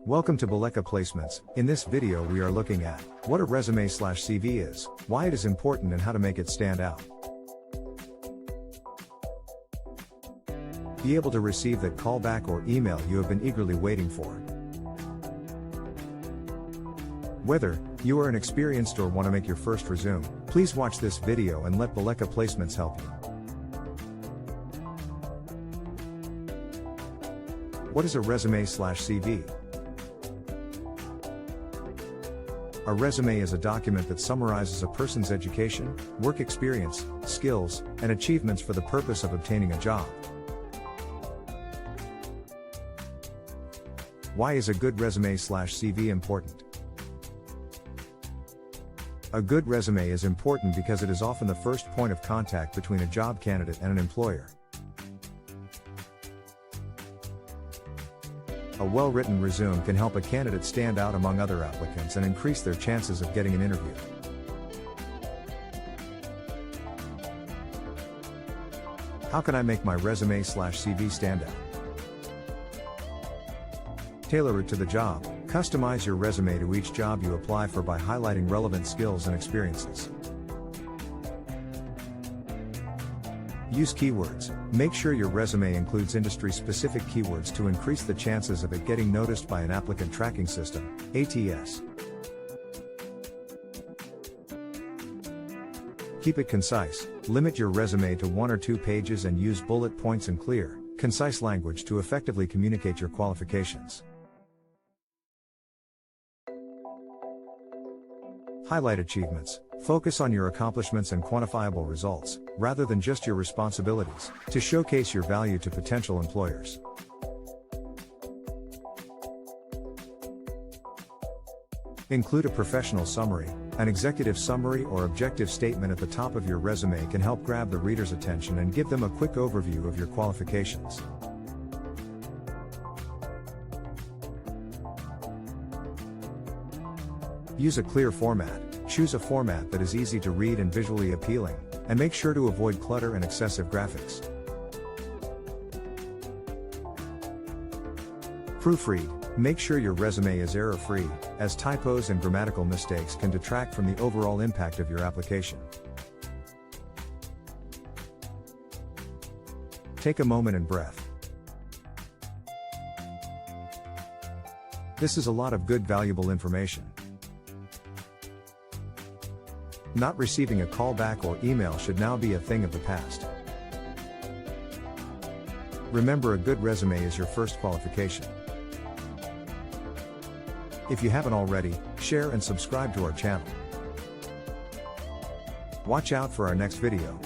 Welcome to Baleka Placements. In this video we are looking at what a resume/CV is, why it is important and how to make it stand out. Be able to receive that callback or email you have been eagerly waiting for. Whether you are an experienced or want to make your first resume, please watch this video and let Baleka Placements help you. What is a resume/CV? A resume is a document that summarizes a person's education, work experience, skills, and achievements for the purpose of obtaining a job. Why is a good resume/CV important? A good resume is important because it is often the first point of contact between a job candidate and an employer. A well-written resume can help a candidate stand out among other applicants and increase their chances of getting an interview. How can I make my resume/CV stand out? Tailor it to the job. Customize your resume to each job you apply for by highlighting relevant skills and experiences. Use keywords. Make sure your resume includes industry-specific keywords to increase the chances of it getting noticed by an applicant tracking system, ATS. Keep it concise. Limit your resume to 1 or 2 pages and use bullet points and clear, concise language to effectively communicate your qualifications. Highlight achievements. Focus on your accomplishments and quantifiable results, rather than just your responsibilities, to showcase your value to potential employers. Include a professional summary. An executive summary or objective statement at the top of your resume can help grab the reader's attention and give them a quick overview of your qualifications. Use a clear format. Choose a format that is easy to read and visually appealing, and make sure to avoid clutter and excessive graphics. Proofread. Make sure your resume is error-free, as typos and grammatical mistakes can detract from the overall impact of your application. Take a moment and breath. This is a lot of good valuable information. Not receiving a callback or email should now be a thing of the past. Remember, a good resume is your first qualification. If you haven't already, share and subscribe to our channel. Watch out for our next video.